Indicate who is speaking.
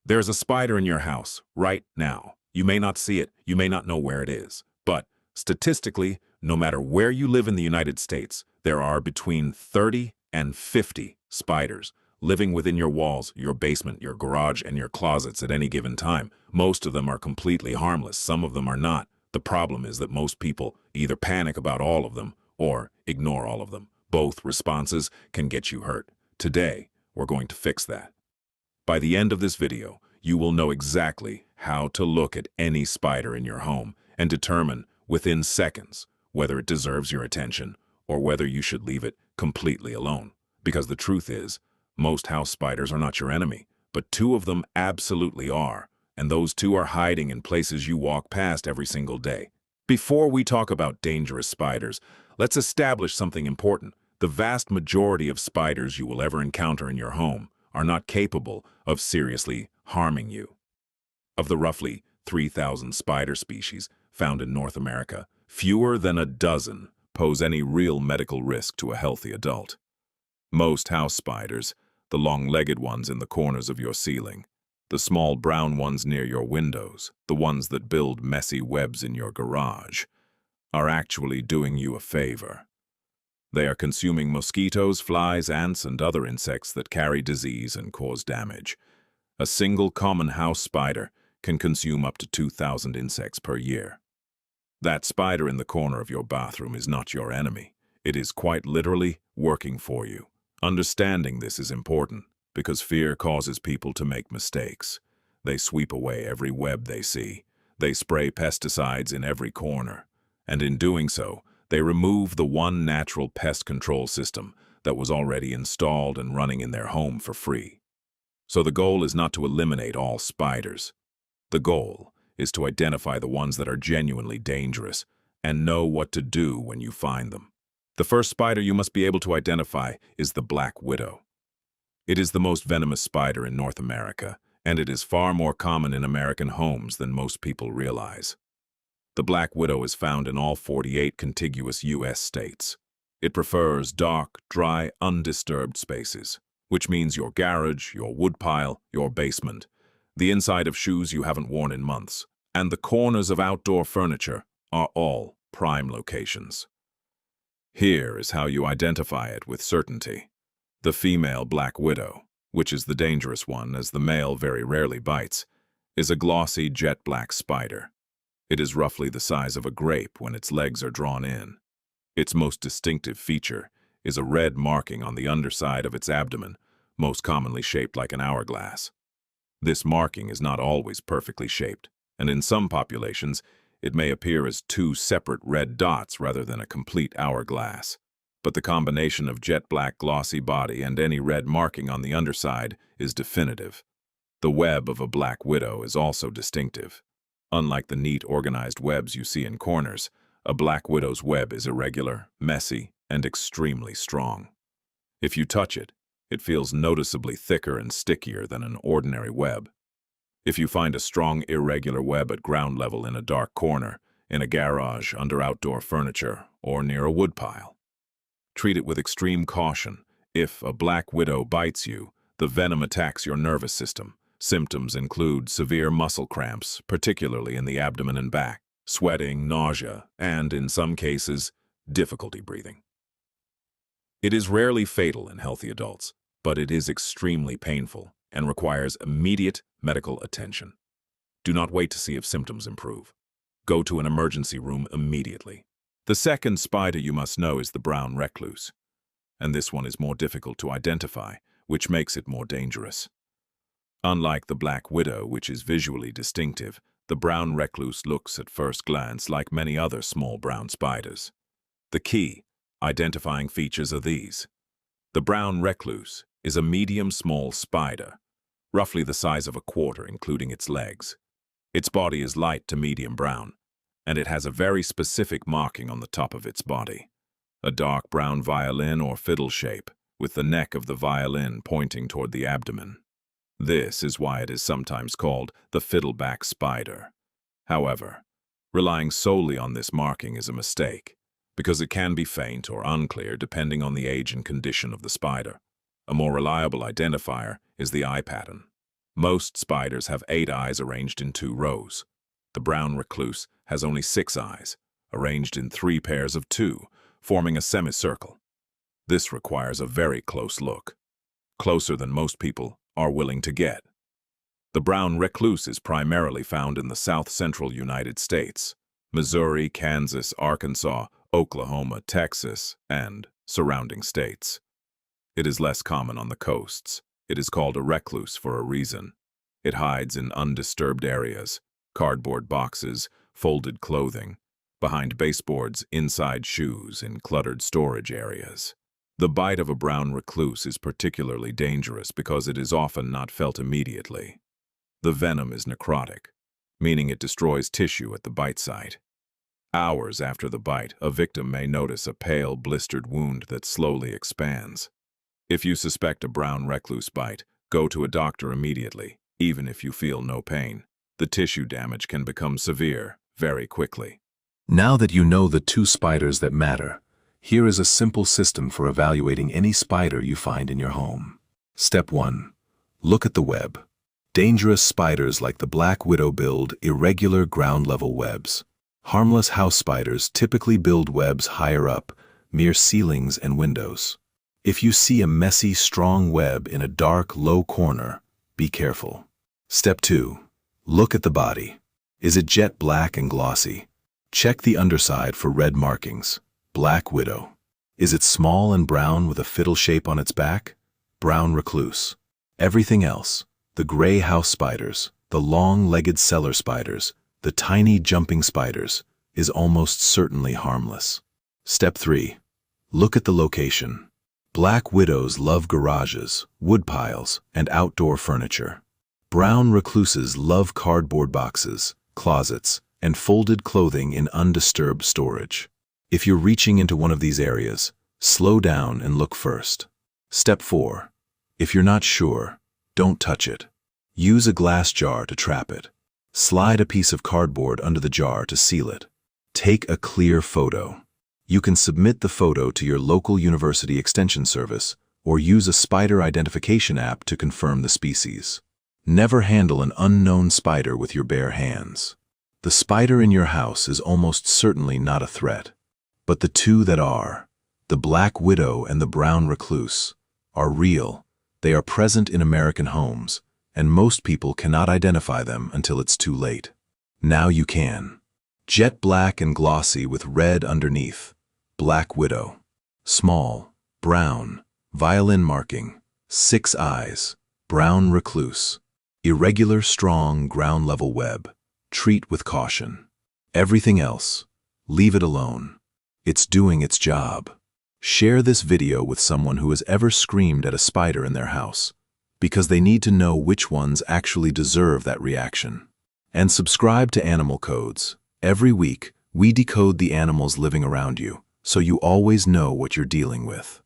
Speaker 1: There's a spider in your house right now. You may not see it, you may not know where it is, but statistically, no matter where you live in the United States, there are between 30 and 50 spiders living within your walls, your basement, your garage, and your closets at any given time. Most of them are completely harmless, some of them are not. The problem is that most people either panic about all of them or ignore all of them. Both responses can get you hurt. Today, we're going to fix that. By the end of this video, you will know exactly how to look at any spider in your home and determine within seconds whether it deserves your attention or whether you should leave it completely alone. Because the truth is, most house spiders are not your enemy, but two of them absolutely are, and those two are hiding in places you walk past every single day. Before we talk about dangerous spiders, let's establish something important. The vast majority of spiders you will ever encounter in your home are not capable of seriously harming you. Of the roughly 3,000 spider species found in North America, fewer than a dozen pose any real medical risk to a healthy adult. Most house spiders, the long-legged ones in the corners of your ceiling, the small brown ones near your windows, the ones that build messy webs in your garage, are actually doing you a favor. They are consuming mosquitoes, flies, ants, and other insects that carry disease and cause damage. A single common house spider can consume up to 2,000 insects per year. That spider in the corner of your bathroom is not your enemy. It is quite literally working for you. Understanding this is important because fear causes people to make mistakes. They sweep away every web they see. They spray pesticides in every corner. And in doing so, they remove the one natural pest control system that was already installed and running in their home for free. So the goal is not to eliminate all spiders. The goal is to identify the ones that are genuinely dangerous and know what to do when you find them. The first spider you must be able to identify is the black widow. It is the most venomous spider in North America, and it is far more common in American homes than most people realize. The black widow is found in all 48 contiguous U.S. states. It prefers dark, dry, undisturbed spaces, which means your garage, your woodpile, your basement, the inside of shoes you haven't worn in months, and the corners of outdoor furniture are all prime locations. Here is how you identify it with certainty. The female black widow, which is the dangerous one as the male very rarely bites, is a glossy jet black spider. It is roughly the size of a grape when its legs are drawn in. Its most distinctive feature is a red marking on the underside of its abdomen, most commonly shaped like an hourglass. This marking is not always perfectly shaped, and in some populations, it may appear as two separate red dots rather than a complete hourglass. But the combination of jet black glossy body and any red marking on the underside is definitive. The web of a black widow is also distinctive. Unlike the neat, organized webs you see in corners, a black widow's web is irregular, messy, and extremely strong. If you touch it, it feels noticeably thicker and stickier than an ordinary web. If you find a strong, irregular web at ground level in a dark corner, in a garage, under outdoor furniture, or near a woodpile, treat it with extreme caution. If a black widow bites you, the venom attacks your nervous system. Symptoms include severe muscle cramps, particularly in the abdomen and back, sweating, nausea, and, in some cases, difficulty breathing. It is rarely fatal in healthy adults, but it is extremely painful and requires immediate medical attention. Do not wait to see if symptoms improve. Go to an emergency room immediately. The second spider you must know is the brown recluse, and this one is more difficult to identify, which makes it more dangerous. Unlike the black widow, which is visually distinctive, the brown recluse looks at first glance like many other small brown spiders. The key identifying features are these. The brown recluse is a medium-small spider, roughly the size of a quarter including its legs. Its body is light to medium brown, and it has a very specific marking on the top of its body. A dark brown violin or fiddle shape, with the neck of the violin pointing toward the abdomen. This is why it is sometimes called the fiddleback spider. However, relying solely on this marking is a mistake, because it can be faint or unclear depending on the age and condition of the spider. A more reliable identifier is the eye pattern. Most spiders have 8 eyes arranged in 2 rows. The brown recluse has only 6 eyes, arranged in 3 pairs of 2, forming a semicircle. This requires a very close look, closer than most people are willing to get. The brown recluse is primarily found in the south-central United States, Missouri, Kansas, Arkansas, Oklahoma, Texas, and surrounding states. It is less common on the coasts. It is called a recluse for a reason. It hides in undisturbed areas, cardboard boxes, folded clothing, behind baseboards, inside shoes, in cluttered storage areas. The bite of a brown recluse is particularly dangerous because it is often not felt immediately. The venom is necrotic, meaning it destroys tissue at the bite site. Hours after the bite, a victim may notice a pale, blistered wound that slowly expands. If you suspect a brown recluse bite, go to a doctor immediately, even if you feel no pain. The tissue damage can become severe very quickly.
Speaker 2: Now that you know the 2 spiders that matter, here is a simple system for evaluating any spider you find in your home. Step 1. Look at the web. Dangerous spiders like the black widow build irregular ground-level webs. Harmless house spiders typically build webs higher up, near ceilings and windows. If you see a messy, strong web in a dark, low corner, be careful. Step 2. Look at the body. Is it jet black and glossy? Check the underside for red markings. Black widow. Is it small and brown with a fiddle shape on its back? Brown recluse. Everything else, the gray house spiders, the long-legged cellar spiders, the tiny jumping spiders, is almost certainly harmless. Step 3. Look at the location. Black widows love garages, wood piles, and outdoor furniture. Brown recluses love cardboard boxes, closets, and folded clothing in undisturbed storage. If you're reaching into one of these areas, slow down and look first. Step 4. If you're not sure, don't touch it. Use a glass jar to trap it. Slide a piece of cardboard under the jar to seal it. Take a clear photo. You can submit the photo to your local university extension service or use a spider identification app to confirm the species. Never handle an unknown spider with your bare hands. The spider in your house is almost certainly not a threat, but the 2 that are, the black widow and the brown recluse, are real. They are present in American homes, and most people cannot identify them until it's too late. Now you can. Jet black and glossy with red underneath. Black widow. Small, brown, violin marking, 6 eyes, brown recluse. Irregular, strong, ground-level web. Treat with caution. Everything else, leave it alone. It's doing its job. Share this video with someone who has ever screamed at a spider in their house, because they need to know which ones actually deserve that reaction. And subscribe to Animal Codes. Every week, we decode the animals living around you, so you always know what you're dealing with.